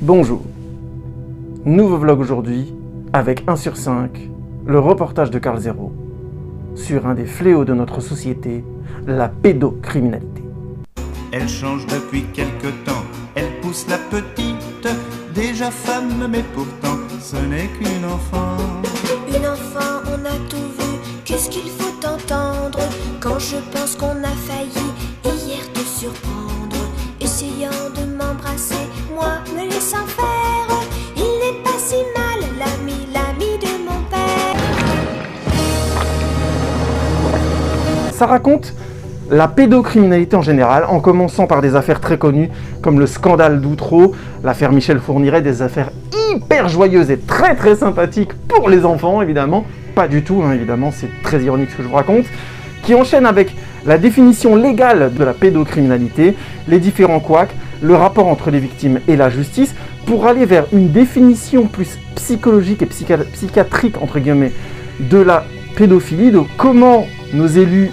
Bonjour, nouveau vlog aujourd'hui avec 1 sur 5, le reportage de Carl Zero sur un des fléaux de notre société, la pédocriminalité. Elle change depuis quelque temps, elle pousse la petite, déjà femme mais pourtant ce n'est qu'une enfant. Une enfant, on a tout vu, qu'est-ce qu'il faut entendre quand je pense qu'on a failli hier te surprendre, essayant de m'embrasser, moi me laissant faire, il n'est pas si mal, l'ami de mon père. Ça raconte la pédocriminalité en général, en commençant par des affaires très connues comme le scandale d'Outreau, l'affaire Michel Fourniret, des affaires hyper joyeuses et très très sympathiques pour les enfants évidemment, pas du tout évidemment, c'est très ironique ce que je vous raconte, qui enchaîne avec la définition légale de la pédocriminalité, les différents couacs, le rapport entre les victimes et la justice, pour aller vers une définition plus psychologique et psychiatrique entre guillemets de la pédophilie, de comment nos élus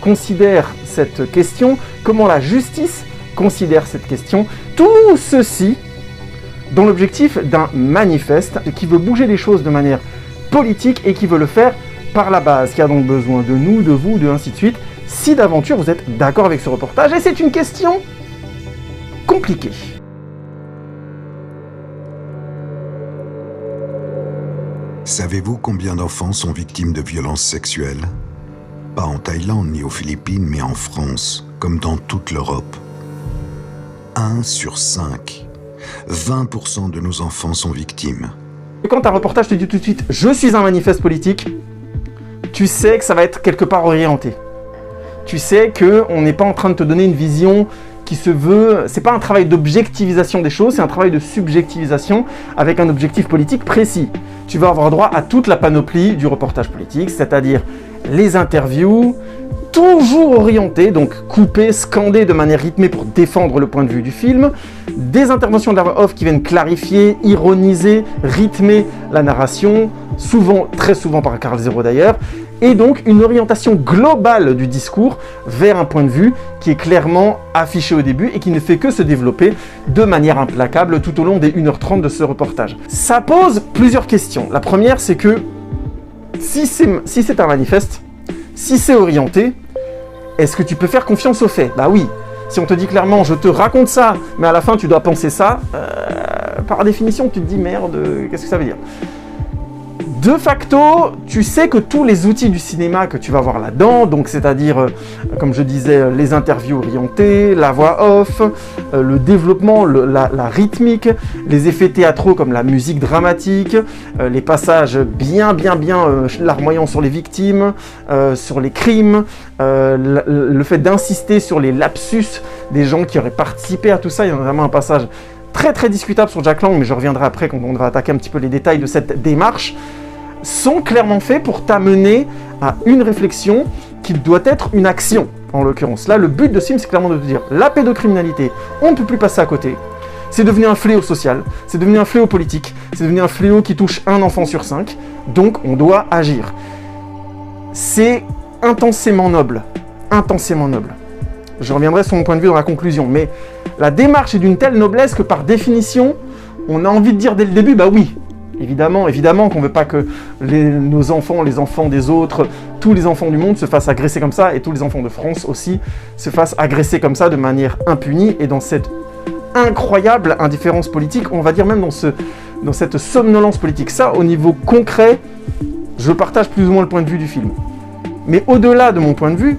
considèrent cette question, comment la justice considère cette question, tout ceci dans l'objectif d'un manifeste qui veut bouger les choses de manière politique et qui veut le faire par la base, qui a donc besoin de nous, de vous, de ainsi de suite. Si d'aventure vous êtes d'accord avec ce reportage, et c'est une question compliquée. Savez-vous combien d'enfants sont victimes de violences sexuelles? Pas en Thaïlande ni aux Philippines, mais en France, comme dans toute l'Europe. 1 sur 5. 20% de nos enfants sont victimes. Et quand un reportage te dit tout de suite « je suis un manifeste politique », tu sais que ça va être quelque part orienté. Tu sais qu'on n'est pas en train de te donner une vision qui se veut... C'est pas un travail d'objectivisation des choses, c'est un travail de subjectivisation avec un objectif politique précis. Tu vas avoir droit à toute la panoplie du reportage politique, c'est-à-dire les interviews, toujours orientées, donc coupées, scandées de manière rythmée pour défendre le point de vue du film, des interventions de la voix off qui viennent clarifier, ironiser, rythmer la narration, souvent, très souvent par Carl Zero d'ailleurs, et donc une orientation globale du discours vers un point de vue qui est clairement affiché au début et qui ne fait que se développer de manière implacable tout au long des 1h30 de ce reportage. Ça pose plusieurs questions. La première, c'est que si c'est un manifeste, si c'est orienté, est-ce que tu peux faire confiance aux faits? Bah oui. Si on te dit clairement, je te raconte ça, mais à la fin tu dois penser ça, par définition tu te dis merde, qu'est-ce que ça veut dire? De facto, tu sais que tous les outils du cinéma que tu vas voir là-dedans, donc c'est-à-dire, comme je disais, les interviews orientées, la voix off, le développement, la rythmique, les effets théâtraux comme la musique dramatique, les passages bien larmoyants sur les victimes, sur les crimes, le fait d'insister sur les lapsus des gens qui auraient participé à tout ça. Il y a vraiment un passage très discutable sur Jack Lang, mais je reviendrai après quand on va attaquer un petit peu les détails de cette démarche, sont clairement faits pour t'amener à une réflexion qui doit être une action, en l'occurrence. Là, le but de ce film, c'est clairement de te dire, la pédocriminalité, on ne peut plus passer à côté. C'est devenu un fléau social, c'est devenu un fléau politique, c'est devenu un fléau qui touche un enfant sur 5, donc on doit agir. C'est intensément noble, intensément noble. Je reviendrai sur mon point de vue dans la conclusion, mais la démarche est d'une telle noblesse que par définition, on a envie de dire dès le début, bah oui, évidemment qu'on ne veut pas que nos enfants, les enfants des autres, tous les enfants du monde se fassent agresser comme ça, et tous les enfants de France aussi se fassent agresser comme ça de manière impunie, et dans cette incroyable indifférence politique, on va dire même dans cette somnolence politique. Ça, au niveau concret, je partage plus ou moins le point de vue du film. Mais au-delà de mon point de vue,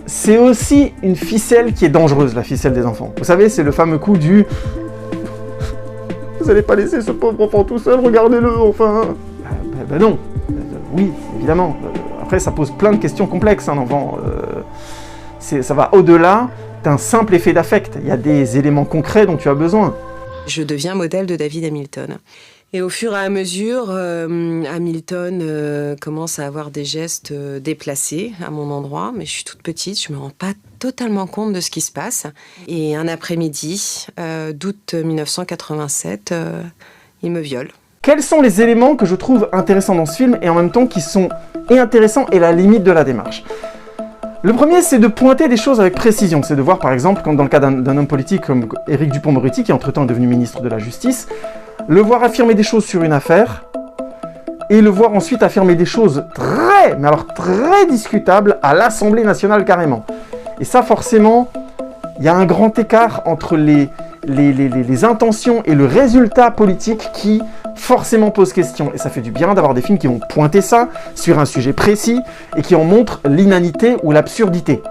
c'est aussi une ficelle qui est dangereuse, la ficelle des enfants. Vous savez, c'est le fameux coup du... Vous n'allez pas laisser ce pauvre enfant tout seul, regardez-le, enfin... Ben non, oui, évidemment. Après, ça pose plein de questions complexes, un enfant. Ça va au-delà d'un simple effet d'affect. Il y a des éléments concrets dont tu as besoin. Je deviens modèle de David Hamilton. Et au fur et à mesure, Hamilton commence à avoir des gestes déplacés à mon endroit, mais je suis toute petite, je me rends pas totalement compte de ce qui se passe. Et un après-midi d'août 1987, il me viole. Quels sont les éléments que je trouve intéressants dans ce film et en même temps qui sont intéressants et la limite de la démarche? Le premier, c'est de pointer des choses avec précision. C'est de voir, par exemple, quand dans le cas d'un homme politique comme Éric Dupond-Moretti, qui entre-temps est devenu ministre de la Justice, le voir affirmer des choses sur une affaire, et le voir ensuite affirmer des choses très discutables à l'Assemblée nationale carrément. Et ça, forcément, il y a un grand écart entre les intentions et le résultat politique qui forcément pose question. Et ça fait du bien d'avoir des films qui vont pointer ça sur un sujet précis et qui en montrent l'inanité ou l'absurdité.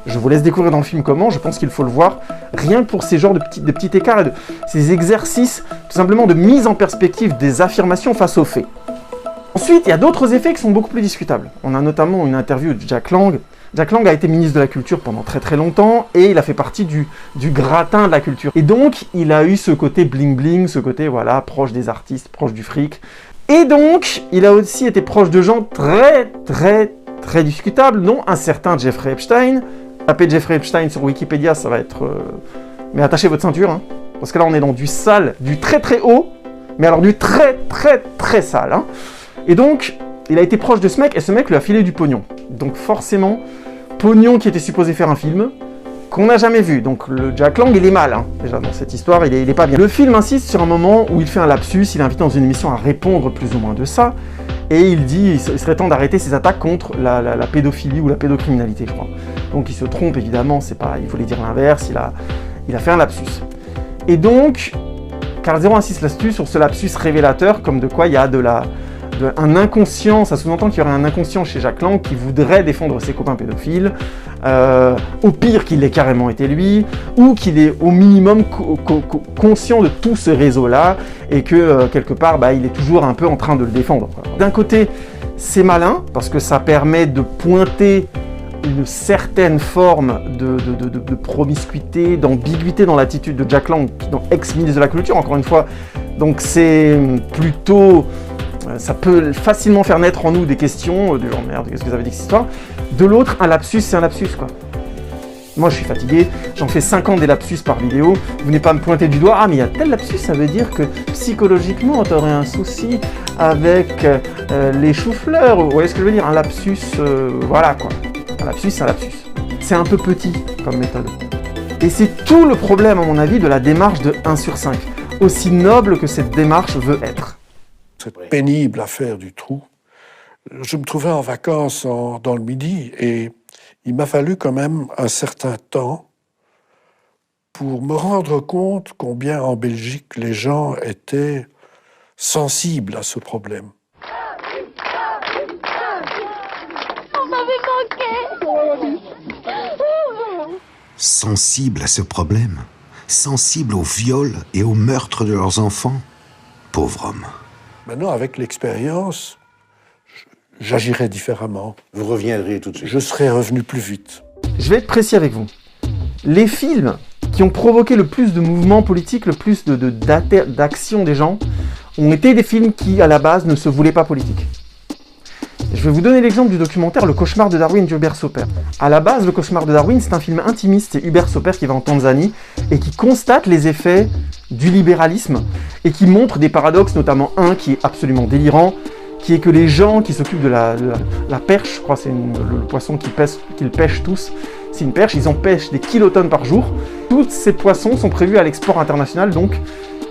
Je vous laisse découvrir dans le film comment, je pense qu'il faut le voir rien que pour ces genres de petits écarts et de ces exercices tout simplement de mise en perspective des affirmations face aux faits. Ensuite, il y a d'autres effets qui sont beaucoup plus discutables. On a notamment une interview de Jack Lang. Jack Lang a été ministre de la Culture pendant très longtemps et il a fait partie du gratin de la culture. Et donc, il a eu ce côté bling-bling, ce côté, voilà, proche des artistes, proche du fric. Et donc, il a aussi été proche de gens très discutables, dont un certain Jeffrey Epstein. Tapez Jeffrey Epstein sur Wikipédia, ça va être... Mais attachez votre ceinture, hein, parce que là, on est dans du sale, du très haut, mais alors du très sale, hein. Et donc, il a été proche de ce mec, et ce mec lui a filé du pognon. Donc forcément, pognon qui était supposé faire un film, qu'on n'a jamais vu. Donc le Jack Lang, il est mal, hein. Déjà dans cette histoire, il est pas bien. Le film insiste sur un moment où il fait un lapsus, il est invité dans une émission à répondre plus ou moins de ça, et il dit il serait temps d'arrêter ses attaques contre la pédophilie ou la pédocriminalité, je crois. Donc il se trompe, évidemment, c'est pas, il voulait dire l'inverse, il a fait un lapsus. Et donc, Carl Zero insiste là-dessus, sur ce lapsus révélateur, comme de quoi il y a un inconscient, ça sous-entend qu'il y aurait un inconscient chez Jack Lang qui voudrait défendre ses copains pédophiles, au pire qu'il l'ait carrément été lui, ou qu'il est au minimum conscient de tout ce réseau-là, et que quelque part, il est toujours un peu en train de le défendre. D'un côté, c'est malin, parce que ça permet de pointer une certaine forme de promiscuité, d'ambiguïté dans l'attitude de Jack Lang, ex-ministre de la Culture, encore une fois. Donc c'est plutôt... Ça peut facilement faire naître en nous des questions, du genre merde, qu'est-ce que ça veut dire cette histoire. De l'autre, un lapsus, c'est un lapsus, quoi. Moi, je suis fatigué, j'en fais 50 des lapsus par vidéo, vous venez pas me pointer du doigt, ah, mais il y a tel lapsus, ça veut dire que psychologiquement, t'aurais un souci avec les choux-fleurs, vous voyez ce que je veux dire? Un lapsus, voilà, quoi. Un lapsus, c'est un lapsus. C'est un peu petit comme méthode. Et c'est tout le problème, à mon avis, de la démarche de 1 sur 5, aussi noble que cette démarche veut être. Cette pénible affaire du trou. Je me trouvais en vacances dans le Midi et il m'a fallu quand même un certain temps pour me rendre compte combien en Belgique les gens étaient sensibles à ce problème. On m'avait manqué. Sensibles à ce problème, sensibles au viol et au meurtre de leurs enfants. Pauvre homme. Maintenant, avec l'expérience, j'agirais différemment. Vous reviendriez tout de suite. Je serais revenu plus vite. Je vais être précis avec vous. Les films qui ont provoqué le plus de mouvements politiques, le plus d'action des gens, ont été des films qui, à la base, ne se voulaient pas politiques. Je vais vous donner l'exemple du documentaire Le Cauchemar de Darwin d'Hubert Soper. À la base, Le Cauchemar de Darwin, c'est un film intimiste. C'est Hubert Soper qui va en Tanzanie et qui constate les effets du libéralisme et qui montre des paradoxes, notamment un qui est absolument délirant, qui est que les gens qui s'occupent de la perche, je crois que c'est le poisson qu'ils pêchent tous, c'est une perche, ils en pêchent des kilotonnes par jour. Tous ces poissons sont prévus à l'export international, donc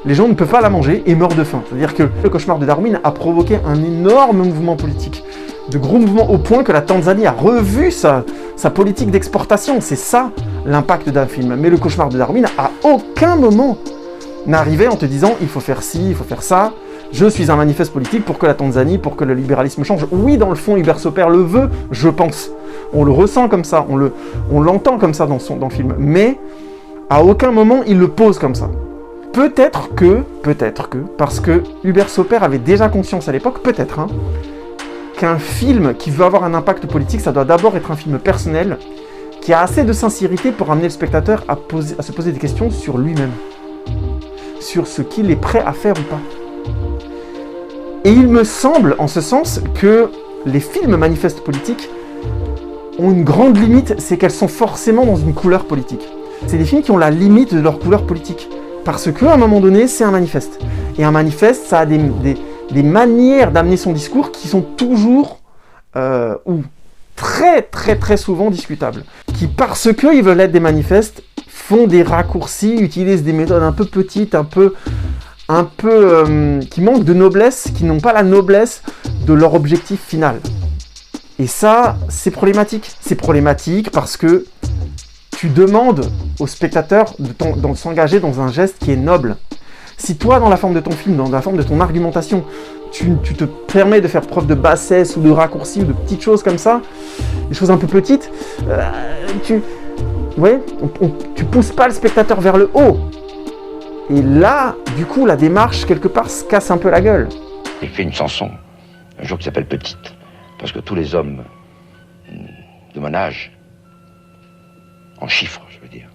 les gens ne peuvent pas la manger et meurent de faim. C'est-à-dire que Le Cauchemar de Darwin a provoqué un énorme mouvement politique, de gros mouvements au point que la Tanzanie a revu sa politique d'exportation. C'est ça l'impact d'un film. Mais Le Cauchemar de Darwin, à aucun moment, n'arrivait en te disant il faut faire ci, il faut faire ça, je suis un manifeste politique pour que la Tanzanie, pour que le libéralisme change. Oui, dans le fond, Hubert Soper le veut, je pense. On le ressent comme ça, on l'entend comme ça dans le film, mais à aucun moment il le pose comme ça. Peut-être que, parce que Hubert Soper avait déjà conscience à l'époque, peut-être, hein, qu'un film qui veut avoir un impact politique, ça doit d'abord être un film personnel, qui a assez de sincérité pour amener le spectateur à se poser des questions sur lui-même, sur ce qu'il est prêt à faire ou pas. Et il me semble, en ce sens, que les films manifestes politiques ont une grande limite, c'est qu'elles sont forcément dans une couleur politique. C'est des films qui ont la limite de leur couleur politique. Parce qu'à un moment donné, c'est un manifeste. Et un manifeste, ça a des manières d'amener son discours qui sont toujours ou très très très souvent discutables, qui parce qu'ils veulent être des manifestes, font des raccourcis, utilisent des méthodes un peu petites, qui manquent de noblesse, qui n'ont pas la noblesse de leur objectif final. Et ça, c'est problématique. C'est problématique parce que tu demandes au spectateur de s'engager dans un geste qui est noble. Si toi, dans la forme de ton film, dans la forme de ton argumentation, tu te permets de faire preuve de bassesse ou de raccourcis ou de petites choses comme ça, des choses un peu petites, tu pousses pas le spectateur vers le haut. Et là, du coup, la démarche, quelque part, se casse un peu la gueule. Il fait une chanson, un jour qui s'appelle Petite, parce que tous les hommes de mon âge, en chiffres, je veux dire,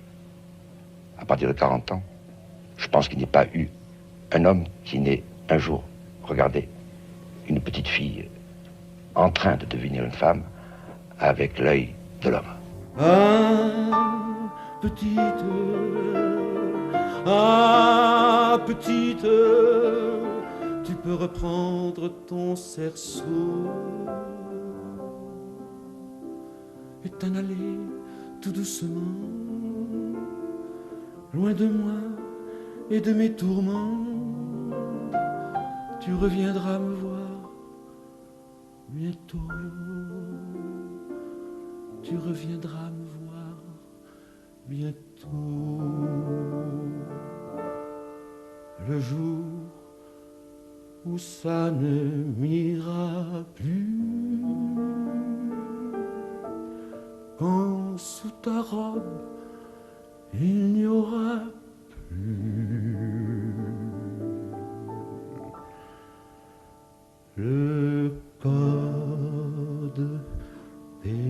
à partir de 40 ans, je pense qu'il n'y a pas eu un homme qui n'ait un jour regardé une petite fille en train de devenir une femme avec l'œil de l'homme. Petite, tu peux reprendre ton cerceau et t'en aller tout doucement, loin de moi et de mes tourments. Tu reviendras me voir bientôt. Tu reviendras me voir bientôt. Le jour où ça ne m'ira plus, quand sous ta robe il n'y aura plus le code pénal.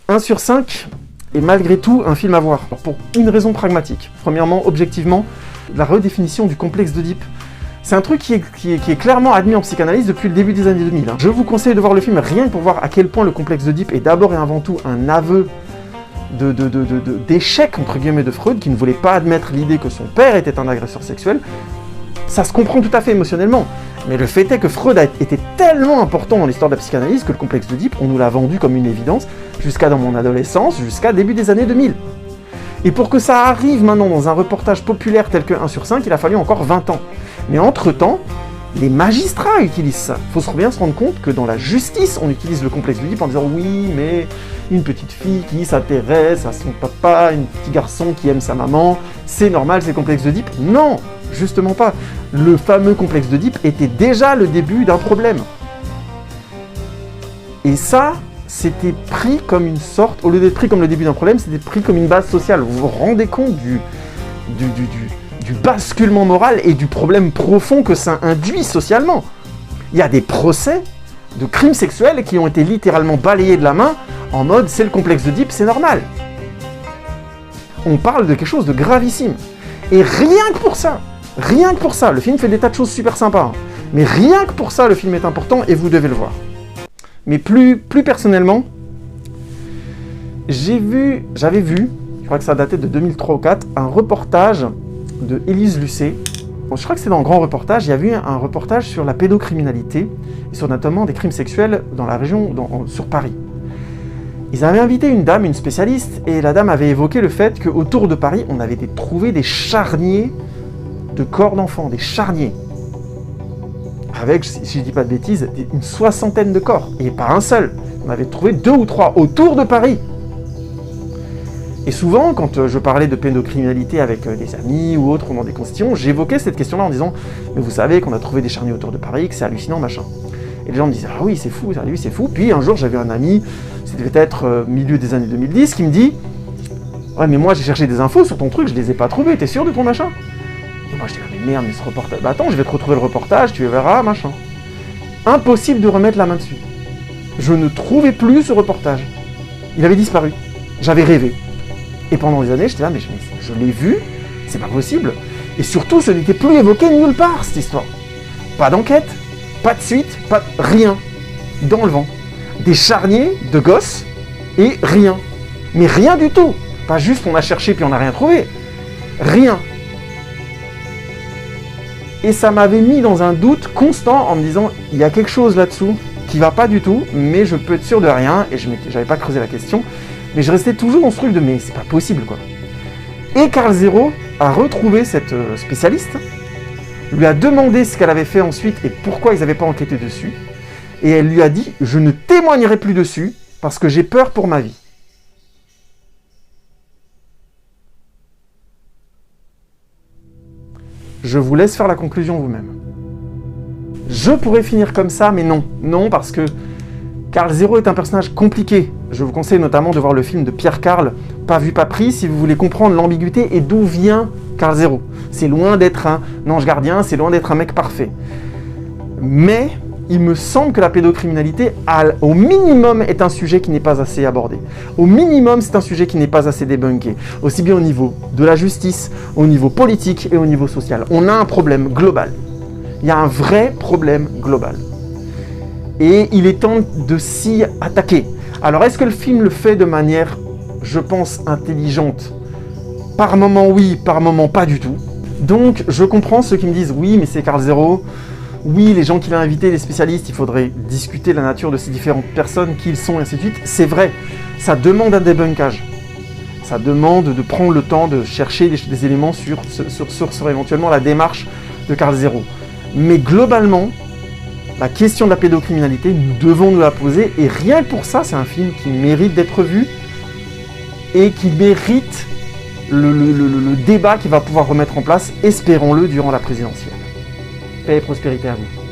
1 sur 5 est malgré tout un film à voir, pour une raison pragmatique. Premièrement, objectivement, la redéfinition du complexe d'Oedipe. C'est un truc qui est clairement admis en psychanalyse depuis le début des années 2000. Je vous conseille de voir le film rien que pour voir à quel point le complexe d'Oedipe est d'abord et avant tout un aveu d'échec, entre guillemets, de Freud, qui ne voulait pas admettre l'idée que son père était un agresseur sexuel. Ça se comprend tout à fait émotionnellement. Mais le fait est que Freud a été tellement important dans l'histoire de la psychanalyse que le complexe d'Oedipe, on nous l'a vendu comme une évidence, jusqu'à dans mon adolescence, jusqu'à début des années 2000. Et pour que ça arrive maintenant dans un reportage populaire tel que 1 sur 5, il a fallu encore 20 ans. Mais entre-temps, les magistrats utilisent ça. Il faut bien se rendre compte que dans la justice, on utilise le complexe d'Oedipe en disant « oui, mais une petite fille qui s'intéresse à son papa, un petit garçon qui aime sa maman, c'est normal, c'est le complexe d'Oedipe ». Non, justement pas. Le fameux complexe d'Oedipe était déjà le début d'un problème. Et ça, c'était pris comme une sorte, au lieu d'être pris comme le début d'un problème, c'était pris comme une base sociale. Vous vous rendez compte du basculement moral et du problème profond que ça induit socialement. Il y a des procès de crimes sexuels qui ont été littéralement balayés de la main en mode c'est le complexe d'Oedipe, c'est normal. On parle de quelque chose de gravissime. Et rien que pour ça, le film fait des tas de choses super sympas, hein, mais rien que pour ça, le film est important et vous devez le voir. Mais plus personnellement, j'avais vu, je crois que ça datait de 2003 ou 2004, un reportage de Élise Lucet. Bon, je crois que c'est dans le grand reportage, il y a eu un reportage sur la pédocriminalité, et sur notamment des crimes sexuels dans la région, sur Paris. Ils avaient invité une dame, une spécialiste, et la dame avait évoqué le fait qu'autour de Paris, on avait trouvé des charniers de corps d'enfants, des charniers. Avec, si je ne dis pas de bêtises, une 60aine de corps, et pas un seul. On avait trouvé 2 ou 3 autour de Paris. Et souvent, quand je parlais de pédocriminalité avec des amis ou autres dans des constitutions, j'évoquais cette question-là en disant « Mais vous savez qu'on a trouvé des charniers autour de Paris, que c'est hallucinant, machin. » Et les gens me disaient « Ah oui, c'est fou, oui, c'est fou. » Puis un jour, j'avais un ami, ça devait être milieu des années 2010, qui me dit « Ouais, mais moi, j'ai cherché des infos sur ton truc, je les ai pas trouvées, t'es sûr de ton machin ?» Et moi, je dis « Mais merde, mais ce reportage... Bah attends, je vais te retrouver le reportage, tu verras, machin. » Impossible de remettre la main dessus. Je ne trouvais plus ce reportage. Il avait disparu. J'avais rêvé. Et pendant des années, j'étais là, mais je l'ai vu, c'est pas possible. Et surtout, ce n'était plus évoqué nulle part, cette histoire. Pas d'enquête, pas de suite, rien. Dans le vent. Des charniers de gosses et rien. Mais rien du tout. Pas juste on a cherché puis on n'a rien trouvé. Rien. Et ça m'avait mis dans un doute constant en me disant, il y a quelque chose là-dessous qui va pas du tout, mais je peux être sûr de rien, et j'avais pas creusé la question, mais je restais toujours dans ce truc de, mais c'est pas possible, quoi. Et Karl Zero a retrouvé cette spécialiste, lui a demandé ce qu'elle avait fait ensuite et pourquoi ils n'avaient pas enquêté dessus, et elle lui a dit, je ne témoignerai plus dessus, parce que j'ai peur pour ma vie. Je vous laisse faire la conclusion vous-même. Je pourrais finir comme ça, mais non. Non, parce que Karl Zero est un personnage compliqué. Je vous conseille notamment de voir le film de Pierre Karl, Pas vu, pas pris, si vous voulez comprendre l'ambiguïté et d'où vient Karl Zero. C'est loin d'être un ange gardien, c'est loin d'être un mec parfait. Mais il me semble que la pédocriminalité, au minimum, est un sujet qui n'est pas assez abordé. Au minimum, c'est un sujet qui n'est pas assez débunké. Aussi bien au niveau de la justice, au niveau politique et au niveau social. On a un problème global. Il y a un vrai problème global. Et il est temps de s'y attaquer. Alors, est-ce que le film le fait de manière, je pense, intelligente? Par moment, oui, par moment, pas du tout. Donc, je comprends ceux qui me disent, oui, mais c'est Karl Zero. Oui, les gens qu'il a invités, les spécialistes, il faudrait discuter la nature de ces différentes personnes, qui ils sont, et ainsi de suite. C'est vrai, ça demande un débunkage. Ça demande de prendre le temps de chercher des éléments sur éventuellement la démarche de Karl Zero. Mais globalement, la question de la pédocriminalité, nous devons nous la poser. Et rien que pour ça, c'est un film qui mérite d'être vu et qui mérite le débat qu'il va pouvoir remettre en place, espérons-le, durant la présidentielle. Paix et prospérité à vous.